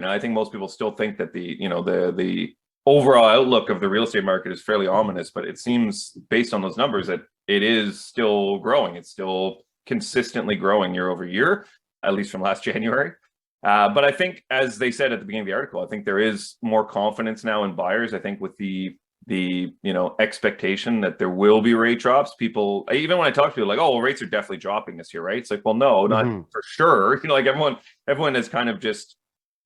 And I think most people still think that the overall outlook of the real estate market is fairly ominous, but it seems based on those numbers that it is still growing. It's still consistently growing year over year, at least from last January. But I think, as they said at the beginning of the article, I think there is more confidence now in buyers. I think with the expectation that there will be rate drops, people, even when I talk to people, like, oh, well, rates are definitely dropping this year, right? It's like, well, no, not for sure. Like everyone has kind of just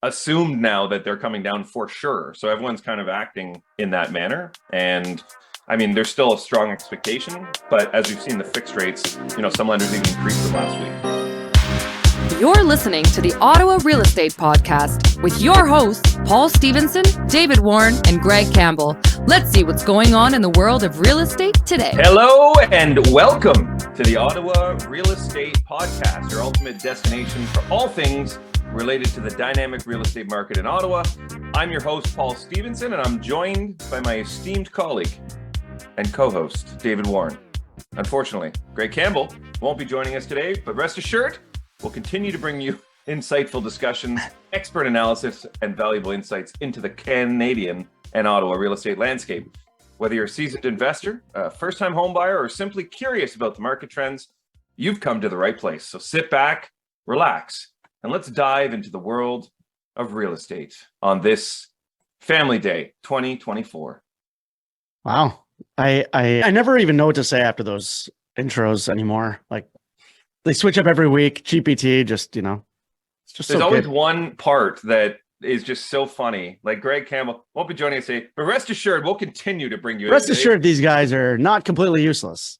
assumed now that they're coming down for sure. So everyone's kind of acting in that manner. And I mean, there's still a strong expectation, but as we've seen the fixed rates, some lenders even increased them last week. You're listening to the Ottawa Real Estate Podcast with your hosts, Paul Stevenson, David Warren, and Greg Campbell. Let's see what's going on in the world of real estate today. Hello and welcome to the Ottawa Real Estate Podcast, your ultimate destination for all things related to the dynamic real estate market in Ottawa. I'm your host, Paul Stevenson, and I'm joined by my esteemed colleague and co-host, David Warren. Unfortunately, Greg Campbell won't be joining us today, but rest assured, we'll continue to bring you insightful discussions, expert analysis, and valuable insights into the Canadian and Ottawa real estate landscape. Whether you're a seasoned investor, a first-time homebuyer, or simply curious about the market trends, you've come to the right place. So sit back, relax, and let's dive into the world of real estate on this Family Day 2024. Wow. I never even know what to say after those intros anymore. Like, they switch up every week. GPT, it's just there's always one part that is just so funny. Like Greg Campbell won't be joining us today, but rest assured, we'll continue to bring you. Rest assured, these guys are not completely useless.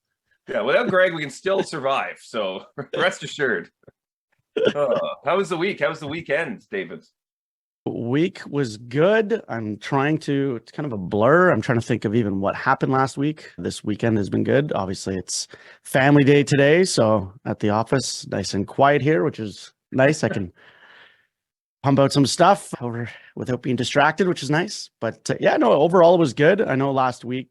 Yeah, without Greg, we can still survive. So rest assured. How was the week? How was the weekend, David? Week was good. It's kind of a blur. I'm trying to think of even what happened last week. This weekend has been good. Obviously, it's Family Day today, so at the office, nice and quiet here, which is nice. I can pump out some stuff over without being distracted, which is nice. But overall it was good. I know last week,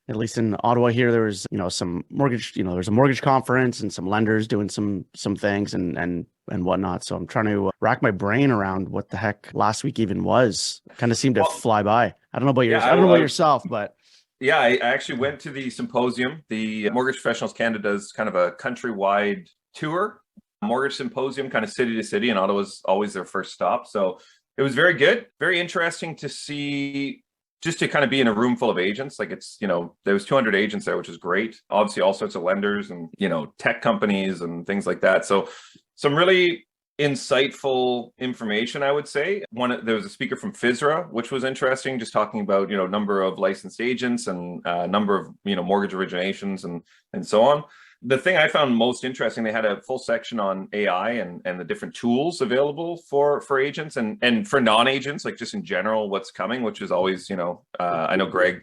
at least in Ottawa here, there was some mortgage. There was a mortgage conference and some lenders doing some things and whatnot. So I'm trying to rack my brain around what the heck last week even was. Kind of seemed to fly by. I don't know about yours. I don't know about yourself, but yeah, I actually went to the Symposium. The Mortgage Professionals Canada does kind of a countrywide tour, mortgage symposium, kind of city to city, and Ottawa's always their first stop. So it was very good, very interesting to see. Just to kind of be in a room full of agents, like there was 200 agents there, which is great. Obviously, all sorts of lenders and, tech companies and things like that. So some really insightful information, I would say. There was a speaker from FISRA, which was interesting, just talking about, number of licensed agents and number of, mortgage originations and so on. The thing I found most interesting, they had a full section on AI and the different tools available for agents and for non-agents, like just in general, what's coming, which is always, I know Greg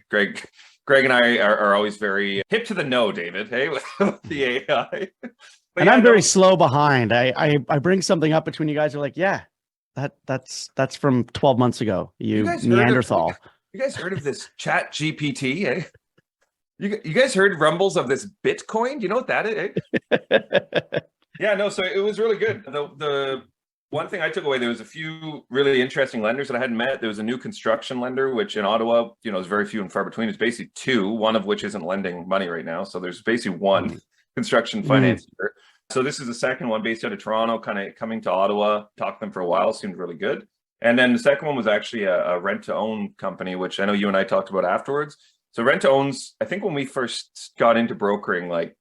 and I are always very hip to the know, David, hey, with the AI. And I'm very slow behind. I bring something up between you guys. Are like, yeah, that's from 12 months ago. You Neanderthal. You guys heard of this Chat GPT, eh? You guys heard rumbles of this Bitcoin? You know what that is? Yeah, no, so it was really good. The one thing I took away, there was a few really interesting lenders that I hadn't met. There was a new construction lender, which in Ottawa, is very few and far between. It's basically two, one of which isn't lending money right now. So there's basically one construction financier. So this is the second one based out of Toronto, kind of coming to Ottawa, talked to them for a while, seemed really good. And then the second one was actually a rent-to-own company, which I know you and I talked about afterwards. So rent-to-owns, I think when we first got into brokering, like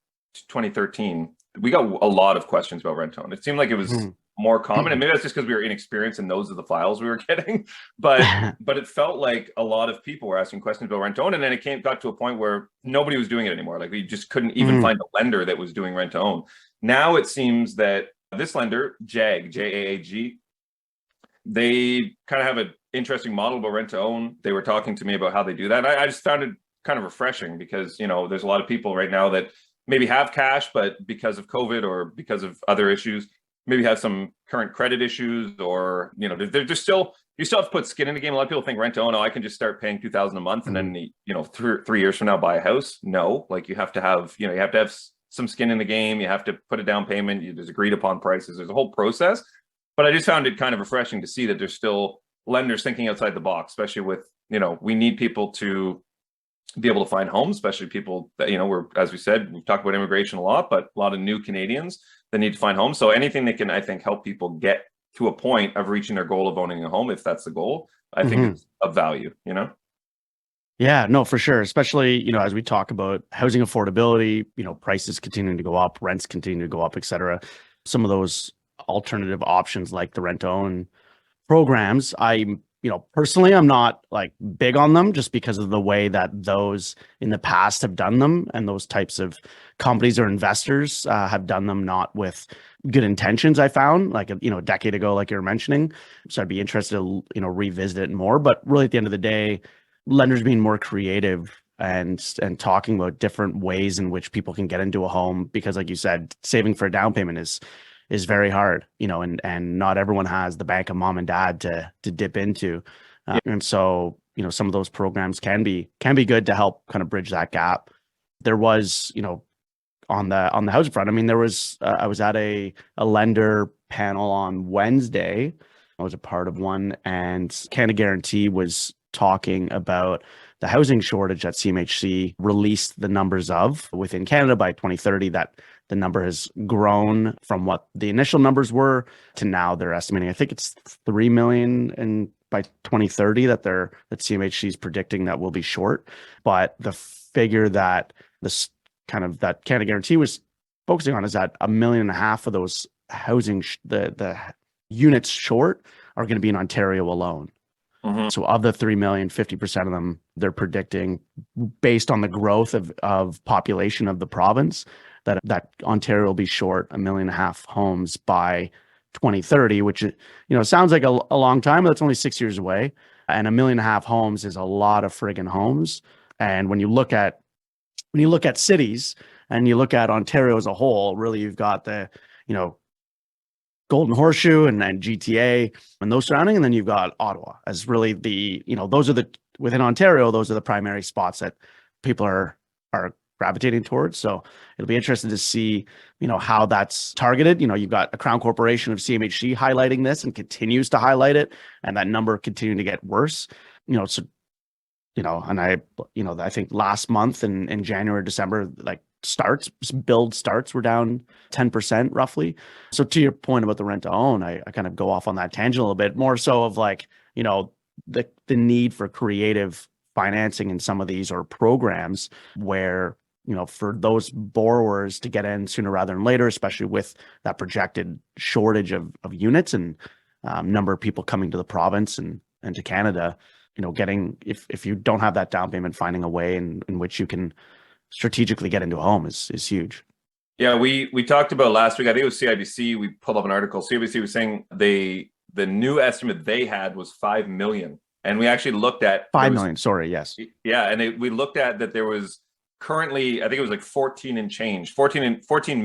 2013, we got a lot of questions about rent-to-own. It seemed like it was more common, and maybe that's just because we were inexperienced and those are the files we were getting. But it felt like a lot of people were asking questions about rent-to-own, and then it got to a point where nobody was doing it anymore. Like we just couldn't even find a lender that was doing rent-to-own. Now it seems that this lender, JAG, J-A-A-G, they kind of have an interesting model about rent-to-own. They were talking to me about how they do that. I just found it kind of refreshing because, there's a lot of people right now that maybe have cash, but because of COVID or because of other issues, maybe have some current credit issues or, there's still, you still have to put skin in the game. A lot of people think rent-to-own, I can just start paying $2,000 a month and then, 3 years from now buy a house. No, like you have to have, some skin in the game. You have to put a down payment. There's agreed upon prices. There's a whole process. But But I just found it kind of refreshing to see that there's still lenders thinking outside the box, especially with, we need people to be able to find homes, especially people that, we're, as we said, we've talked about immigration a lot, but a lot of new Canadians that need to find homes. So anything that can, I think, help people get to a point of reaching their goal of owning a home, if that's the goal, I think it's of value, Yeah, no, for sure. Especially, as we talk about housing affordability, prices continuing to go up, rents continuing to go up, et cetera. Some of those alternative options like the rent to own programs, personally, I'm not like big on them just because of the way that those in the past have done them, and those types of companies or investors have done them not with good intentions. I found like a decade ago, like you were mentioning. So I'd be interested to revisit it more. But really, at the end of the day, lenders being more creative and talking about different ways in which people can get into a home, because like you said, saving for a down payment is very hard, and not everyone has the bank of mom and dad to dip into. And so, some of those programs can be good to help kind of bridge that gap. There was, on the housing front, I mean, there was, I was at a lender panel on Wednesday. I was a part of one, and Canada Guarantee was talking about the housing shortage that CMHC released the numbers of within Canada by 2030, that the number has grown from what the initial numbers were to now they're estimating, I think it's 3 million and by 2030 that CMHC is predicting that will be short. But the figure that this kind of that Canada Guarantee was focusing on is that 1.5 million of those housing, the units short are going to be in Ontario alone. So of the 3 million, 50% of them, they're predicting, based on the growth of population of the province, that Ontario will be short 1.5 million homes by 2030, which, sounds like a long time, but that's only 6 years away. And 1.5 million homes is a lot of friggin' homes. And when you look at cities and you look at Ontario as a whole, really you've got the, Golden Horseshoe and GTA and those surrounding, and then you've got Ottawa as really the, those are within Ontario, those are the primary spots that people are gravitating towards. So it'll be interesting to see, how that's targeted. You've got a Crown Corporation of CMHC highlighting this and continues to highlight it, and that number continuing to get worse. And I think last month in January, December, like build starts were down 10% roughly. So to your point about the rent to own, I kind of go off on that tangent a little bit more so of like, the need for creative financing in some of these or programs where, for those borrowers to get in sooner rather than later, especially with that projected shortage of units and number of people coming to the province and to Canada, getting, if you don't have that down payment, finding a way in which you can strategically get into a home is huge. Yeah, we talked about last week, I think it was CIBC, we pulled up an article. CIBC was saying the new estimate they had was 5 million. And we actually looked at 5 million, sorry, yes. Yeah, and we looked at that there was currently, I think it was like 14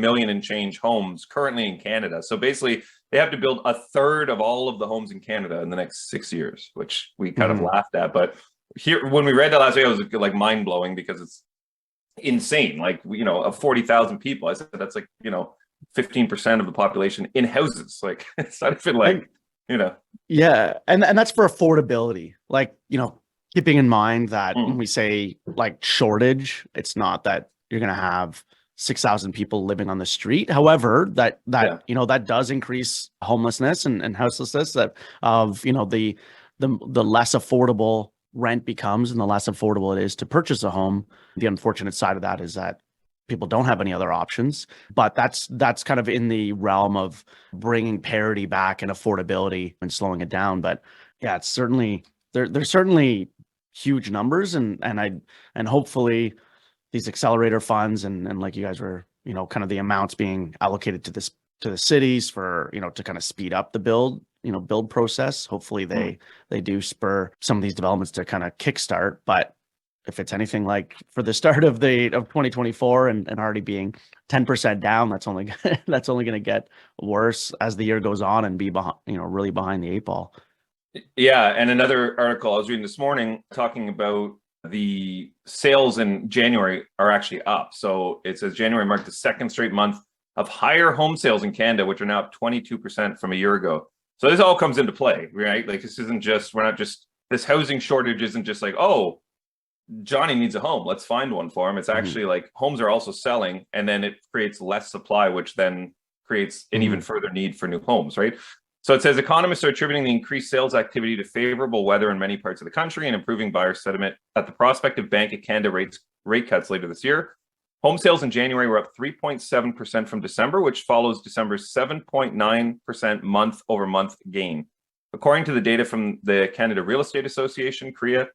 million and change homes currently in Canada. So basically they have to build a third of all of the homes in Canada in the next 6 years, which we kind of laughed at. But here, when we read that last week, it was like mind blowing because it's insane. Like, of 40,000 people, I said that's like, 15% of the population in houses. Like, it's not even like, Yeah. And that's for affordability. Like, keeping in mind that when we say like shortage, it's not that you're going to have 6,000 people living on the street. However, that does increase homelessness and houselessness, the less affordable rent becomes and the less affordable it is to purchase a home. The unfortunate side of that is that people don't have any other options, but that's kind of in the realm of bringing parity back and affordability and slowing it down. But yeah, it's certainly, there's certainly huge numbers and hopefully these accelerator funds and like you guys were, kind of the amounts being allocated to the cities for, to kind of speed up the build process. Hopefully they do spur some of these developments to kind of kickstart. But if it's anything like for the start of 2024 and already being 10% down, that's only going to get worse as the year goes on and be behind, really behind the eight ball. Yeah. And another article I was reading this morning talking about the sales in January are actually up. So it says January marked the second straight month of higher home sales in Canada, which are now up 22% from a year ago. So this all comes into play, right? Like this housing shortage isn't just like, oh, Johnny needs a home, let's find one for him. It's actually like homes are also selling, and then it creates less supply, which then creates an even further need for new homes, right? So it says economists are attributing the increased sales activity to favorable weather in many parts of the country and improving buyer sentiment at the prospect of Bank of Canada rate cuts later this year. Home sales in January were up 3.7% from December, which follows December's 7.9% month-over-month gain. According to the data from the Canada Real Estate Association, CREA,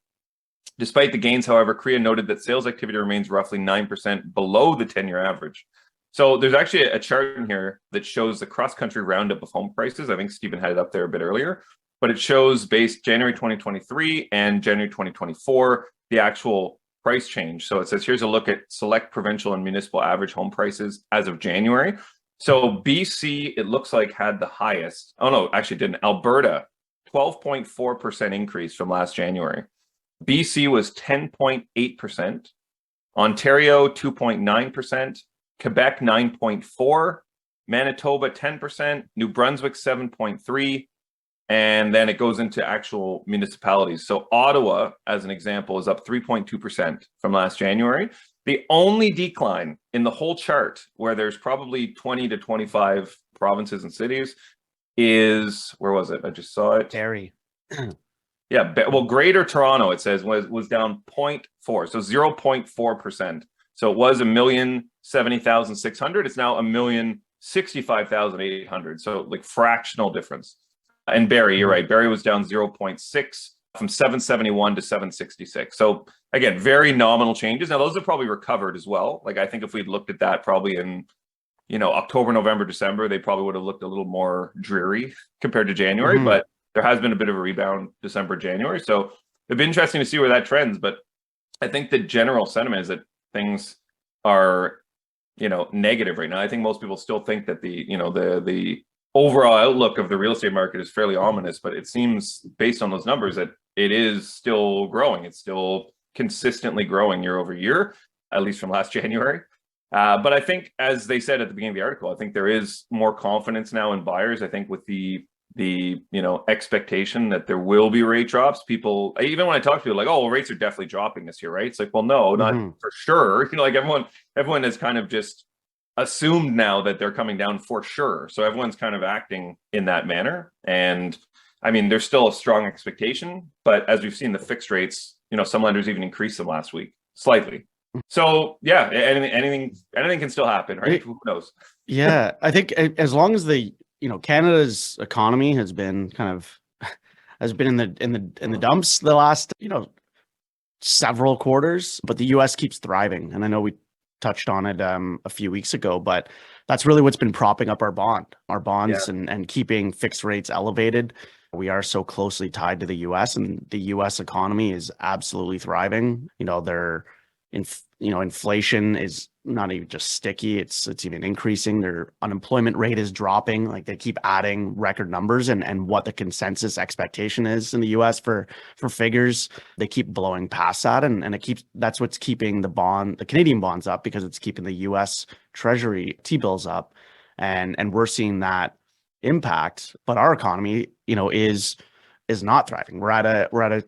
despite the gains, however, CREA noted that sales activity remains roughly 9% below the 10-year average. So there's actually a chart in here that shows the cross-country roundup of home prices. I think Stephen had it up there a bit earlier, but it shows based January 2023 and January 2024, the actual price change. So it says, here's a look at select provincial and municipal average home prices as of January. So BC, it looks like, had the highest. Oh, no, actually didn't. Alberta, 12.4% increase from last January. BC was 10.8%. Ontario, 2.9%. Quebec, 9.4%. Manitoba, 10%. New Brunswick, 7.3%. And then it goes into actual municipalities. So Ottawa, as an example, is up 3.2% from last January. The only decline in the whole chart, where there's probably 20 to 25 provinces and cities, is, where was it? I just saw it. Barrie. Yeah, well, Greater Toronto, it says, was down 0.4, so 0.4%. So it was 1,070,600. It's now 1,065,800. So like fractional difference. And Barrie, you're right. Barrie was down 0.6 from 771 to 766. So again, very nominal changes. Now those have probably recovered as well. Like I think if we'd looked at that probably in, October, November, December, they probably would have looked a little more dreary compared to January. But there has been a bit of a rebound December, January. So it'd be interesting to see where that trends. But I think the general sentiment is that things are, negative right now. I think most people still think that the overall outlook of the real estate market is fairly ominous, but it seems based on those numbers that it is still growing. It's still consistently growing year over year, at least from last January. But I think, as they said at the beginning of the article, I think there is more confidence now in buyers. I think with the expectation that there will be rate drops, people, even when I talk to people, like, oh, well, rates are definitely dropping this year, right? It's like, well, no, not for sure. Like everyone has kind of just assumed now that they're coming down for sure. So everyone's kind of acting in that manner. And I mean, there's still a strong expectation, but as we've seen the fixed rates, some lenders even increased them last week slightly. So yeah, anything can still happen, right? Who knows? Yeah, I think as long as Canada's economy has been in the dumps the last several quarters, but the US keeps thriving. And I know we touched on it a few weeks ago, but that's really what's been propping up our bonds and keeping fixed rates elevated. We are so closely tied to the US, and the US economy is absolutely thriving. Inflation is not even just sticky, it's even increasing. Their unemployment rate is dropping. Like they keep adding record numbers, and what the consensus expectation is in the US for figures, they keep blowing past that, and that's what's keeping the Canadian bonds up, because it's keeping the US Treasury T-bills up, and we're seeing that impact. But our economy is not thriving. We're at a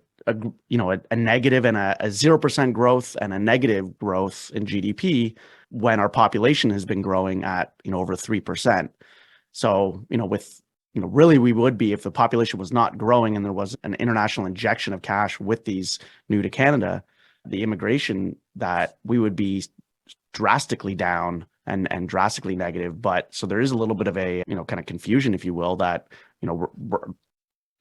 negative and a 0% growth and a negative growth in GDP, when our population has been growing at over 3%. So really we would be, if the population was not growing and there was an international injection of cash with these new to Canada, the immigration, that we would be drastically down and drastically negative. But so there is a little bit of a kind of confusion, if you will, that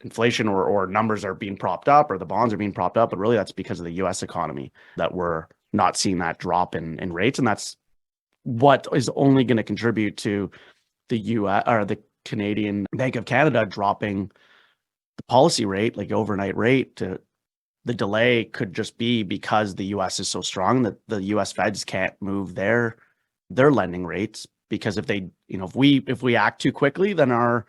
inflation or numbers are being propped up, or the bonds are being propped up, but really that's because of the US economy that we're not seeing that drop in rates. And that's what is only going to contribute to the US or the Canadian Bank of Canada dropping the policy rate, like overnight rate. To the delay could just be because the US is so strong that the US Feds can't move their lending rates, because if they, if we act too quickly, then our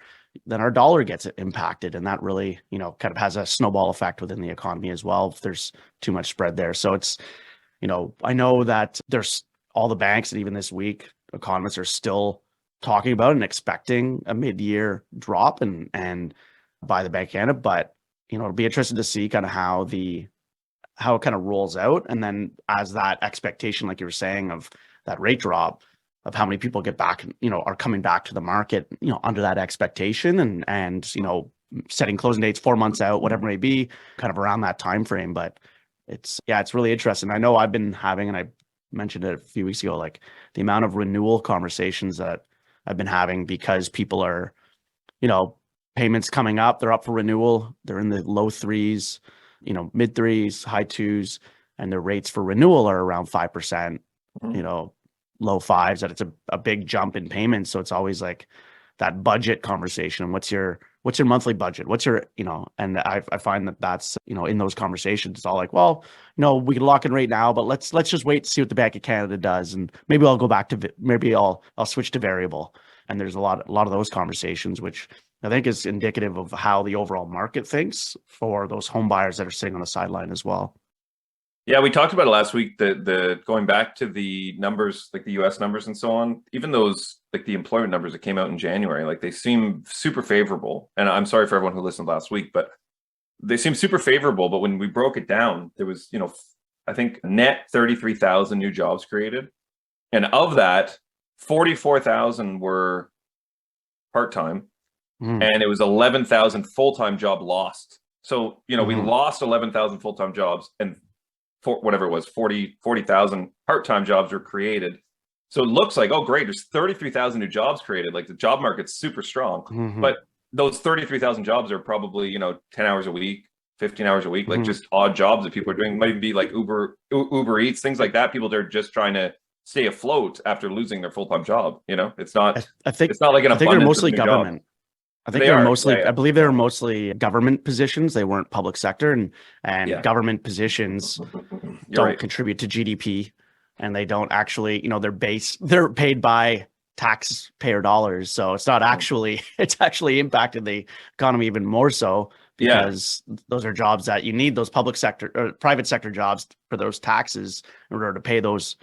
dollar gets impacted, and that really, kind of has a snowball effect within the economy as well if there's too much spread there. So it's, I know that there's all the banks, and even this week, economists are still talking about and expecting a mid-year drop and by the Bank of Canada, but it'll be interesting to see kind of how it kind of rolls out. And then as that expectation, like you were saying, of that rate drop, of how many people get back, are coming back to the market, under that expectation and setting closing dates 4 months out, whatever it may be, kind of around that time frame. But it's really interesting. I know I've been having, and I mentioned it a few weeks ago, like the amount of renewal conversations that I've been having, because people are, payments coming up, they're up for renewal, they're in the low threes, mid threes, high twos, and their rates for renewal are around 5%, low fives, that it's a big jump in payments. So it's always like that budget conversation. What's your monthly budget? What's your, and I find that's, in those conversations, it's all like, well, we can lock in rate now, but let's just wait to see what the Bank of Canada does. And maybe I'll go back to, maybe I'll switch to variable. And there's a lot of those conversations, which I think is indicative of how the overall market thinks for those home buyers that are sitting on the sideline as well. Yeah, we talked about it last week, the going back to the numbers, like the US numbers and so on, even those, like the employment numbers that came out in January, like they seem super favorable. And I'm sorry for everyone who listened last week, but they seem super favorable. But when we broke it down, there was, I think net 33,000 new jobs created. And of that, 44,000 were part-time, and it was 11,000 full-time job lost. So, we lost 11,000 full-time jobs, and whatever it was, 40,000 part-time jobs were created. So it looks like, oh, great, there's 33,000 new jobs created. Like the job market's super strong, but those 33,000 jobs are probably, 10 hours a week, 15 hours a week, like just odd jobs that people are doing. Might even be like Uber Eats, things like that. People that are just trying to stay afloat after losing their full-time job. It's not, I think it's not like an I think they're mostly government. Job. I think they're mostly, I believe they're mostly government positions. They weren't public sector, and government positions don't contribute to GDP, and they don't actually, they're paid by taxpayer dollars. So it's not actually, it's actually impacted the economy even more so, because those are jobs that you need, those public sector or private sector jobs for those taxes in order to pay those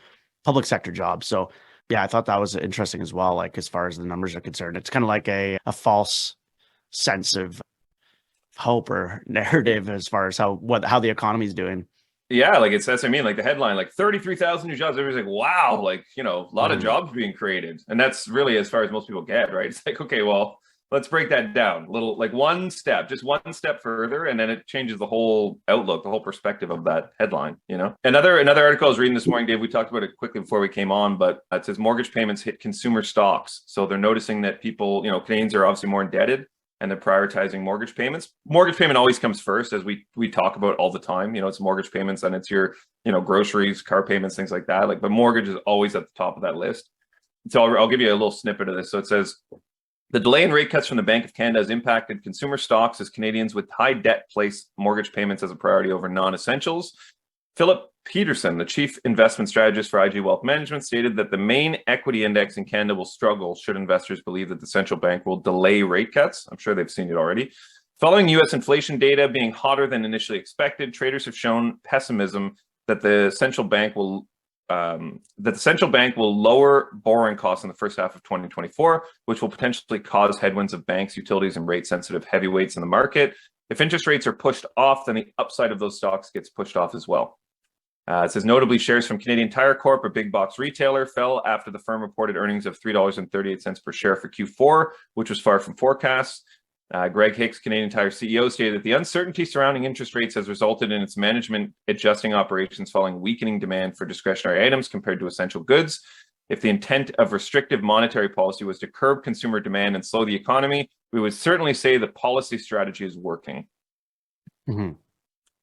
public sector jobs. So I thought that was interesting as well. Like, as far as the numbers are concerned, it's kind of like a false sense of hope or narrative as far as how the economy is doing. Yeah, like that's what I mean. Like the headline, like 33,000 new jobs. Everybody's like, wow, like, a lot of jobs being created. And that's really as far as most people get, right? It's like, okay, well, let's break that down a little, like just one step further, and then it changes the whole outlook, the whole perspective of that headline. Another article I was reading this morning, Dave, we talked about it quickly before we came on, but it says mortgage payments hit consumer stocks. So they're noticing that people, Canadians are obviously more indebted, and they're prioritizing mortgage payments. Mortgage payment always comes first, as we talk about all the time. It's mortgage payments, and it's your, groceries, car payments, things like that. But mortgage is always at the top of that list. So I'll give you a little snippet of this. So it says, the delay in rate cuts from the Bank of Canada has impacted consumer stocks as Canadians with high debt place mortgage payments as a priority over non-essentials. Philip Peterson, the chief investment strategist for IG Wealth Management, stated that the main equity index in Canada will struggle should investors believe that the central bank will delay rate cuts. I'm sure they've seen it already. Following U.S. inflation data being hotter than initially expected, traders have shown pessimism that the central bank will lower borrowing costs in the first half of 2024, which will potentially cause headwinds of banks, utilities, and rate-sensitive heavyweights in the market. If interest rates are pushed off, then the upside of those stocks gets pushed off as well. It says, notably, shares from Canadian Tire Corp, a big box retailer, fell after the firm reported earnings of $3.38 per share for Q4, which was far from forecasts. Greg Hicks, Canadian Tire CEO, stated that the uncertainty surrounding interest rates has resulted in its management adjusting operations following weakening demand for discretionary items compared to essential goods. If the intent of restrictive monetary policy was to curb consumer demand and slow the economy, we would certainly say the policy strategy is working.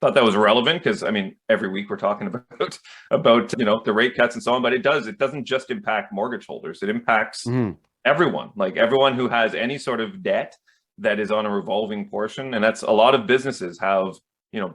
Thought that was relevant because, every week we're talking about the rate cuts and so on, but it doesn't just impact mortgage holders. It impacts everyone, like everyone who has any sort of debt that is on a revolving portion. And that's a lot of businesses have,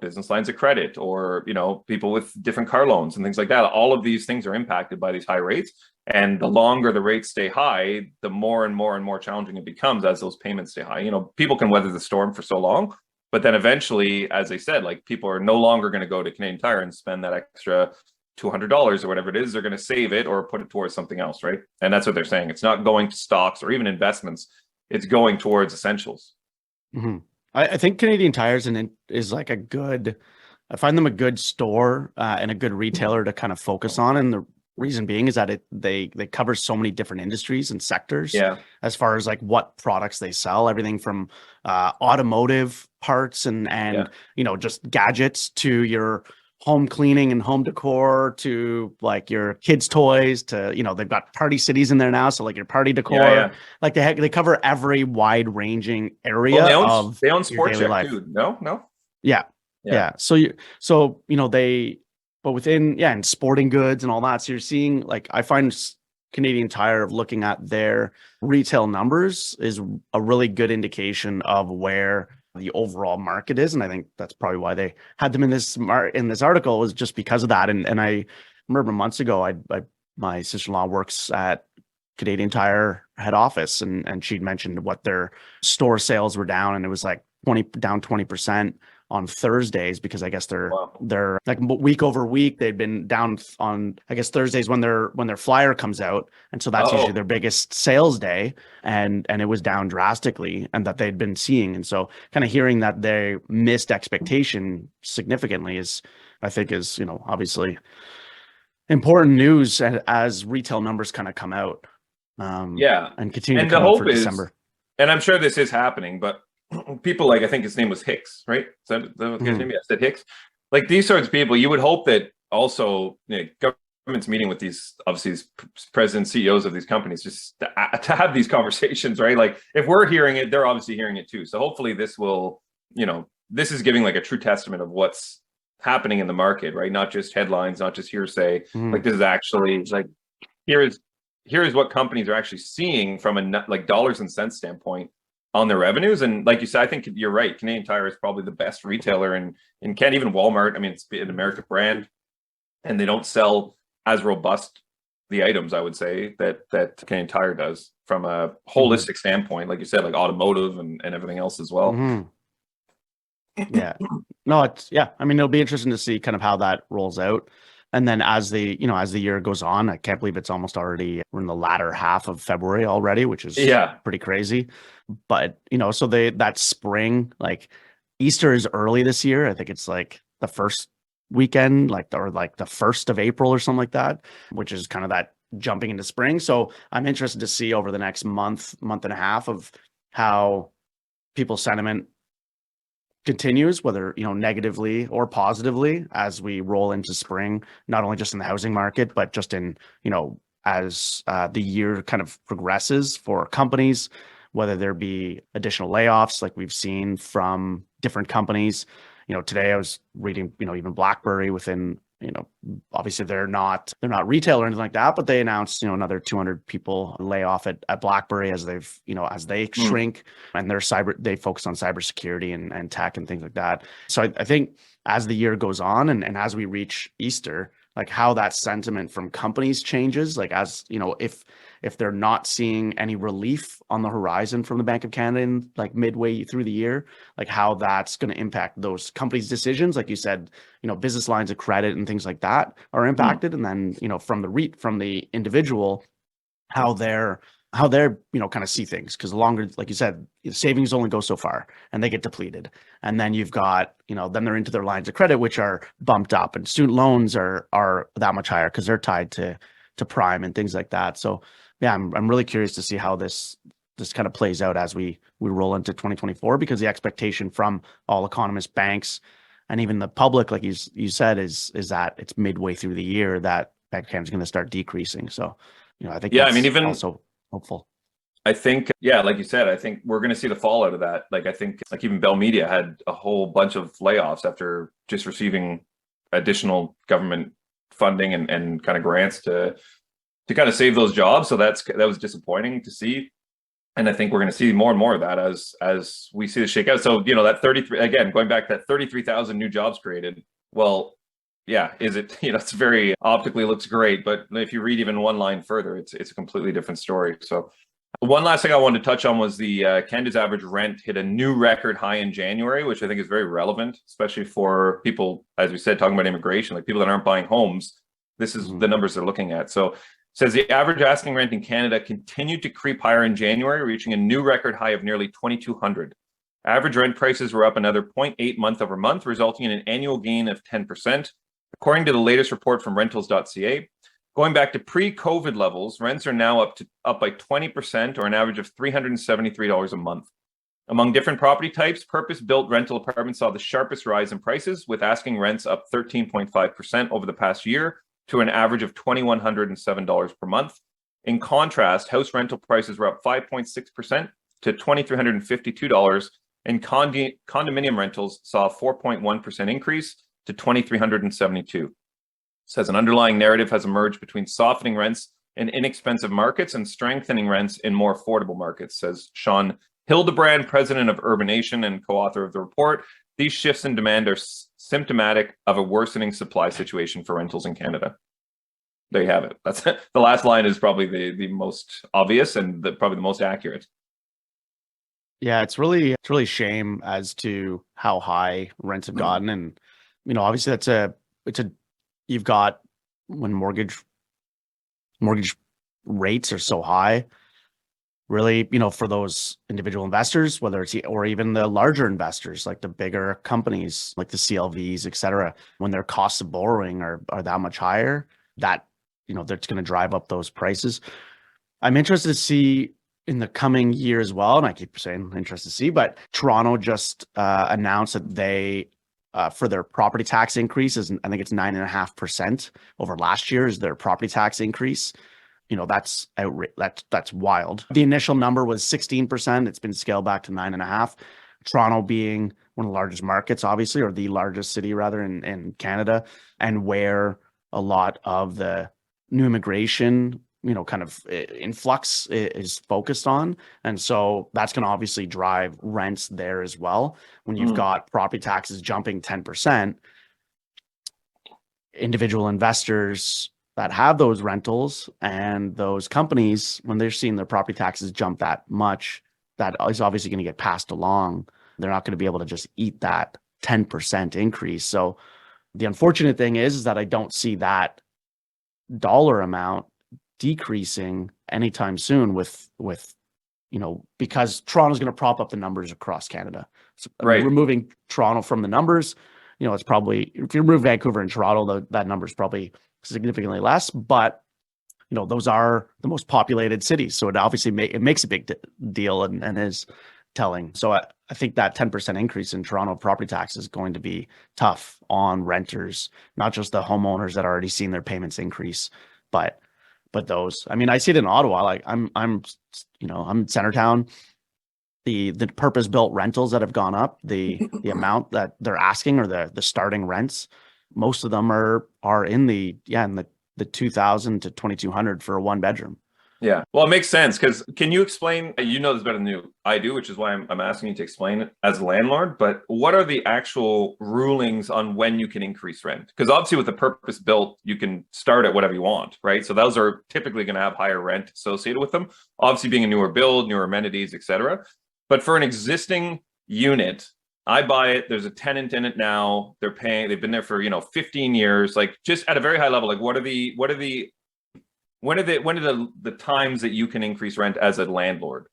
business lines of credit, or, people with different car loans and things like that. All of these things are impacted by these high rates. And the longer the rates stay high, the more and more and more challenging it becomes as those payments stay high. People can weather the storm for so long, but then eventually, as I said, like people are no longer going to go to Canadian Tire and spend that extra $200 or whatever it is, they're going to save it or put it towards something else, right? And that's what they're saying. It's not going to stocks or even investments. It's going towards essentials. Mm-hmm. I think Canadian Tires is like a good, I find them a good store and a good retailer to kind of focus on. And the reason being is that they cover so many different industries and sectors. Yeah. As far as like what products they sell, everything from automotive parts and just gadgets to your home cleaning and home decor to like your kids' toys to, they've got party cities in there now. So like your party decor, like they cover every wide ranging area of they own Sport Check life. too. No. Yeah. But within, and sporting goods and all that. So you're seeing, like, I find Canadian Tire, looking at their retail numbers, is a really good indication of where the overall market is. And I think that's probably why they had them in this article, was just because of that. And I remember months ago, my sister-in-law works at Canadian Tire head office, and she'd mentioned what their store sales were down, and it was like down 20% on Thursdays, because I guess they're like week over week they'd been down on, I guess, Thursdays when their flyer comes out, and so that's usually their biggest sales day, and it was down drastically, and that they'd been seeing. And so kind of hearing that they missed expectation significantly I think is obviously important news as retail numbers kind of come out and continue to come out for December. And I'm sure this is happening, but people like, I think his name was Hicks, right? Is that what his name? Yeah, said Hicks. Like these sorts of people, you would hope that also government's meeting with these, obviously, these presidents, CEOs of these companies, just to have these conversations, right? Like if we're hearing it, they're obviously hearing it too. So hopefully this will, this is giving like a true testament of what's happening in the market, right? Not just headlines, not just hearsay. Like this is actually like, here is what companies are actually seeing from a like dollars and cents standpoint on their revenues. And like you said, I think you're right. Canadian Tire is probably the best retailer in Canada, even Walmart. I mean, it's an American brand, and they don't sell as robust the items, I would say, that Canadian Tire does from a holistic standpoint, like you said, like automotive and everything else as well. Yeah. No, I mean, it'll be interesting to see kind of how that rolls out. And then as the year goes on, I can't believe it's almost already, we're in the latter half of February already, which is pretty crazy. But, so that spring, like Easter is early this year. I think it's like the first weekend, or the 1st of April or something like that, which is kind of that jumping into spring. So I'm interested to see over the next month and a half of how people's sentiment continues, whether negatively or positively, as we roll into spring, not only just in the housing market, but just in as the year kind of progresses for companies, whether there be additional layoffs like we've seen from different companies. Today I was reading, even BlackBerry within, obviously they're not retail or anything like that, but they announced, another 200 people layoff at BlackBerry as they've, as they shrink, and they focus on cybersecurity and tech and things like that. So I think as the year goes on and as we reach Easter, like how that sentiment from companies changes, like as, if they're not seeing any relief on the horizon from the Bank of Canada in like midway through the year, like how that's going to impact those companies' decisions. Like you said, business lines of credit and things like that are impacted. And then, from the individual, how they're kind of see things. Because the longer, like you said, savings only go so far and they get depleted. And then you've got, then they're into their lines of credit, which are bumped up, and student loans are that much higher because they're tied to prime and things like that. So yeah, I'm really curious to see how this kind of plays out as we roll into 2024, because the expectation from all economists, banks, and even the public, like you said, is that it's midway through the year that Bank of Canada is going to start decreasing. So, I think even also hopeful. I think, like you said, I think we're going to see the fallout of that. Like, I think like even Bell Media had a whole bunch of layoffs after just receiving additional government funding and kind of grants to kind of save those jobs. So that was disappointing to see. And I think we're going to see more and more of that as we see the shakeout. So, that 33, again, going back to that 33,000 new jobs created. Well, yeah, is it, it's very optically looks great, but if you read even one line further, it's a completely different story. So one last thing I wanted to touch on was the Canada's average rent hit a new record high in January, which I think is very relevant, especially for people, as we said, talking about immigration, like people that aren't buying homes. This is the numbers they're looking at. So it says the average asking rent in Canada continued to creep higher in January, reaching a new record high of nearly $2,200. Average rent prices were up another 0.8 month over month, resulting in an annual gain of 10%. According to the latest report from Rentals.ca, going back to pre-COVID levels, rents are now up by 20%, or an average of $373 a month. Among different property types, purpose-built rental apartments saw the sharpest rise in prices, with asking rents up 13.5% over the past year to an average of $2,107 per month. In contrast, house rental prices were up 5.6% to $2,352, and condominium rentals saw a 4.1% increase to $2,372. Says an underlying narrative has emerged between softening rents in inexpensive markets and strengthening rents in more affordable markets, says Sean Hildebrand, president of Urbanation and co-author of the report. These shifts in demand are symptomatic of a worsening supply situation for rentals in Canada. There you have it. That's the last line is probably the most obvious and probably the most accurate. Yeah, it's really a shame as to how high rents have gotten. And, obviously you've got when mortgage rates are so high, really, for those individual investors, whether it's or even the larger investors, like the bigger companies, like the CLVs, et cetera, when their costs of borrowing are that much higher, that, that's going to drive up those prices. I'm interested to see in the coming year as well, and I keep saying interested to see, but Toronto just announced that they, for their property tax increases, I think it's 9.5% over last year is their property tax increase. That's that's wild. The initial number was 16%. It's been scaled back to 9.5%. Toronto being one of the largest markets, obviously, or the largest city rather in Canada, and where a lot of the new immigration kind of influx is focused on. And so that's going to obviously drive rents there as well. When you've got property taxes jumping 10%, individual investors that have those rentals and those companies, when they're seeing their property taxes jump that much, that is obviously going to get passed along. They're not going to be able to just eat that 10% increase. So the unfortunate thing is that I don't see that dollar amount decreasing anytime soon with because Toronto's going to prop up the numbers across Canada. So right. Removing Toronto from the numbers, it's probably, if you remove Vancouver and Toronto, that number is probably significantly less, but those are the most populated cities. So it obviously makes a big deal and is telling. So I think that 10% increase in Toronto property tax is going to be tough on renters, not just the homeowners that are already seen their payments increase, but those. I mean, I see it in Ottawa. Like I'm in Centertown. The purpose-built rentals that have gone up, the amount that they're asking, or the starting rents, most of them are in the $2,000 to $2,200 for a one bedroom. Yeah. Well, it makes sense, because can you explain, this better than I do, which is why I'm asking you to explain it as a landlord, but what are the actual rulings on when you can increase rent? Because obviously with the purpose built, you can start at whatever you want, right? So those are typically going to have higher rent associated with them, obviously being a newer build, newer amenities, etc. But for an existing unit, I buy it, there's a tenant in it now, they've been there for 15 years, like just at a very high level, like when are the times that you can increase rent as a landlord?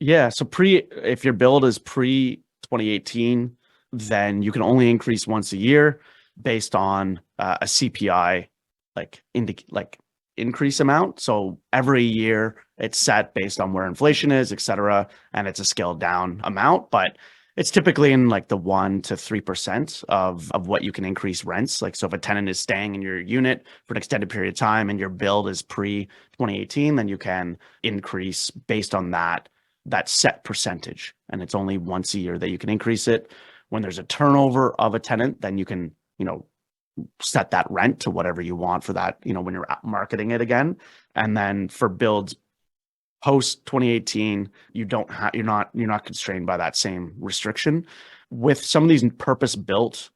Yeah. So if your build is pre 2018, then you can only increase once a year based on a CPI increase amount. So every year it's set based on where inflation is, et cetera, and it's a scaled down amount, but it's typically in like the 1% to 3% of what you can increase rents. Like, so if a tenant is staying in your unit for an extended period of time and your build is pre 2018, then you can increase based on that set percentage. And it's only once a year that you can increase it. When there's a turnover of a tenant, then you can, set that rent to whatever you want for that, when you're marketing it again. And then for builds post 2018, you're not constrained by that same restriction. With some of these purpose-built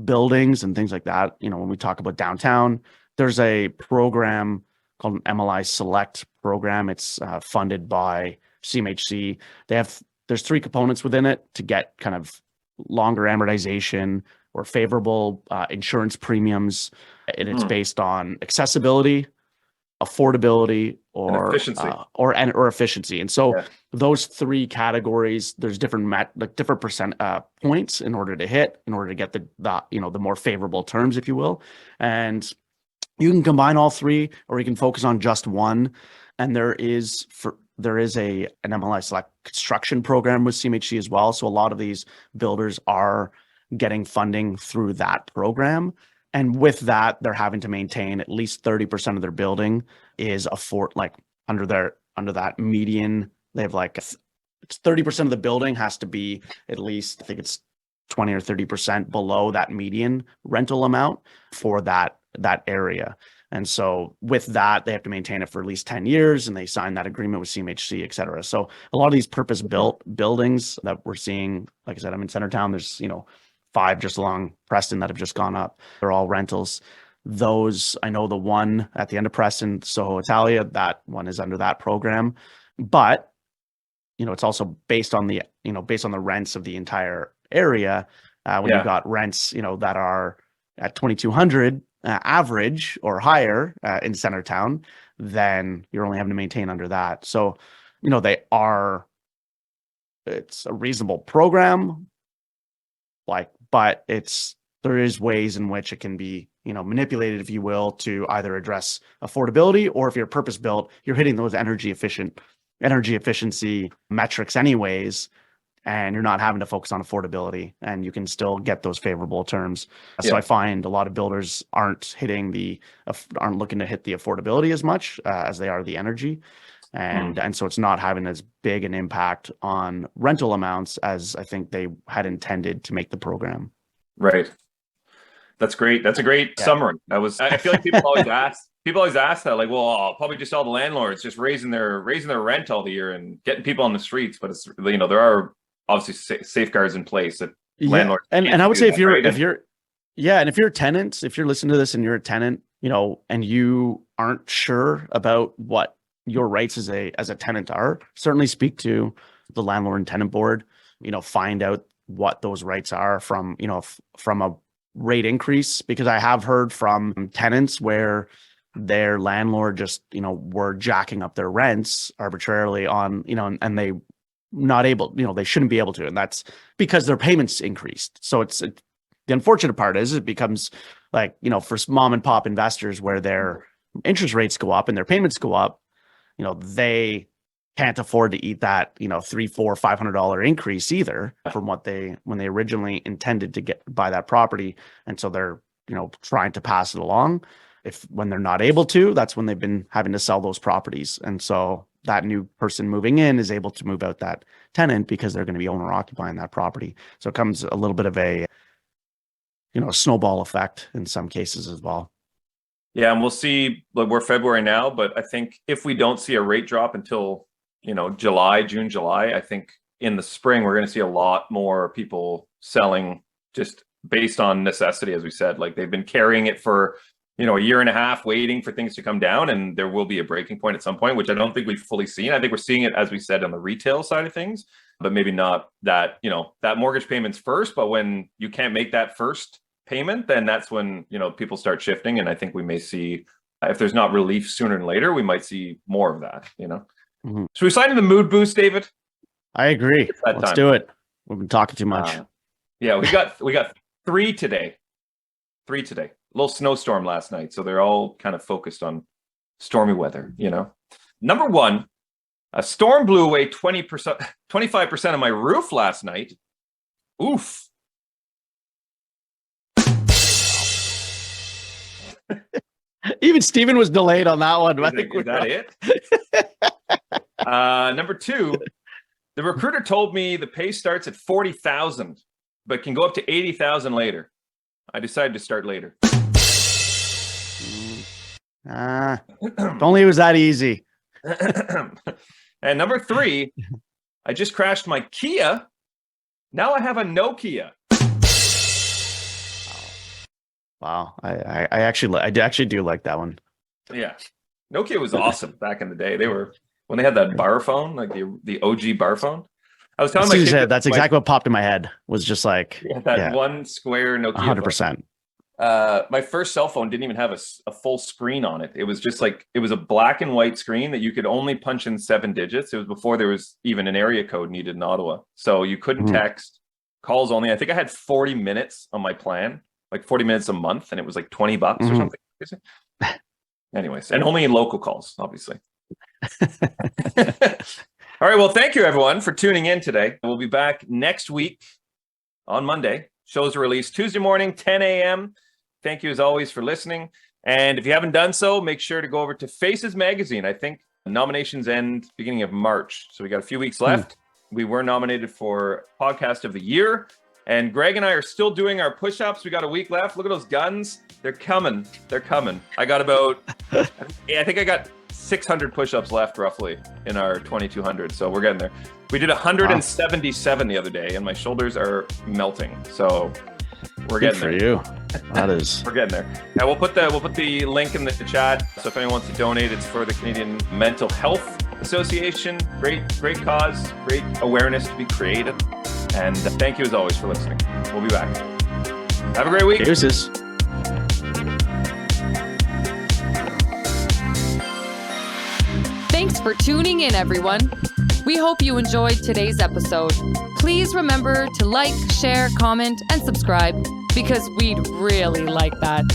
buildings and things like that, when we talk about downtown, there's a program called an MLI Select program. It's funded by CMHC. There's 3 components within it to get kind of longer amortization, or favorable insurance premiums, and it's based on accessibility, affordability, or efficiency. or efficiency. And so those three categories, there's different percent points in order to get the more favorable terms, if you will. And you can combine all three, or you can focus on just one. And there is an MLI Select construction program with CMHC as well. So a lot of these builders are getting funding through that program. And with that, they're having to maintain at least 30% of their building is under that median. They have it's 30% of the building has to be at least, I think it's 20 or 30% below that median rental amount for that area. And so with that, they have to maintain it for at least 10 years, and they sign that agreement with CMHC, et cetera. So a lot of these purpose-built buildings that we're seeing, like I said, I'm in Centertown, there's 5 just along Preston that have just gone up. They're all rentals. Those, I know the one at the end of Preston, Soho Italia, that one is under that program. But, it's also based on the rents of the entire area. When you've got rents, that are at 2,200 average or higher in Centertown, then you're only having to maintain under that. So, it's a reasonable program, but there is ways in which it can be, manipulated, if you will, to either address affordability, or if you're purpose built, you're hitting those energy efficiency metrics anyways, and you're not having to focus on affordability, and you can still get those favorable terms. So I find a lot of builders aren't looking to hit the affordability as much as they are the energy. And so it's not having as big an impact on rental amounts as I think they had intended to make the program. Right. That's great. That's a great summary. I feel like people always ask that, well, probably just all the landlords just raising their rent all the year and getting people on the streets. But it's, there are obviously safeguards in place that landlords. And I would say if you're a tenant, if you're listening to this and you're a tenant, and you aren't sure about what your rights as a tenant are, certainly speak to the landlord and tenant board, find out what those rights are from a rate increase, because I have heard from tenants where their landlord just, were jacking up their rents arbitrarily on, and they they shouldn't be able to. And that's because their payments increased. So the unfortunate part is it becomes for mom and pop investors where their interest rates go up and their payments go up, they can't afford to eat that, $300, $400, $500 increase either from when they originally intended to buy that property. And so they're, trying to pass it along. When they're not able to, that's when they've been having to sell those properties. And so that new person moving in is able to move out that tenant because they're going to be owner occupying that property. So it comes a little bit of a, snowball effect in some cases as well. Yeah. And we'll see, we're February now, but I think if we don't see a rate drop until, June, July, I think in the spring, we're going to see a lot more people selling just based on necessity. As we said, they've been carrying it for, a year and a half, waiting for things to come down, and there will be a breaking point at some point, which I don't think we've fully seen. I think we're seeing it, as we said, on the retail side of things, but maybe not that, that mortgage payment's first, but when you can't make that first payment, then that's when, people start shifting. And I think we may see, if there's not relief sooner than later, we might see more of that, Should we sign in the mood boost, David? I agree. Let's do it. We've been talking too much. Yeah, we got three today. A little snowstorm last night, so they're all kind of focused on stormy weather, Number one, a storm blew away 25% of my roof last night. Oof. Even Steven was delayed on that one. Is that it? Number two, the recruiter told me the pay starts at 40,000, but can go up to 80,000 later. I decided to start later. If only it was that easy. And number three, I just crashed my Kia. Now I have a Nokia. Wow. I actually do like that one. Yeah. Nokia was awesome back in the day. When they had that bar phone, the OG bar phone. I was telling As my soon as you kid said, that's my- exactly what popped in my head. Was just like, that one square Nokia. 100%. My first cell phone didn't even have a full screen on it. It was just like, it was a black and white screen that you could only punch in 7 digits. It was before there was even an area code needed in Ottawa. So you couldn't text, calls only. I think I had 40 minutes on my plan, like 40 minutes a month, and it was like $20 or something. Anyways, and only in local calls, obviously. All right. Well, thank you everyone for tuning in today. We'll be back next week on Monday. Shows are released Tuesday morning, 10 a.m. Thank you as always for listening. And if you haven't done so, make sure to go over to Faces Magazine. I think nominations end beginning of March. So we got a few weeks left. We were nominated for Podcast of the Year. And Greg and I are still doing our push-ups. We got a week left. Look at those guns. They're coming. They're coming. I got about, I think I got 600 push-ups left roughly in our 2200. So we're getting there. We did 177 the other day and my shoulders are melting. So we're Good getting there. for you. That is. We're getting there. Now we'll put the link in the chat. So if anyone wants to donate, it's for the Canadian Mental Health Association. Great cause, great awareness to be created. And thank you as always for listening. We'll be back. Have a great week. Deuces. Thanks for tuning in, everyone. We hope you enjoyed today's episode. Please remember to like, share, comment, and subscribe because we'd really like that.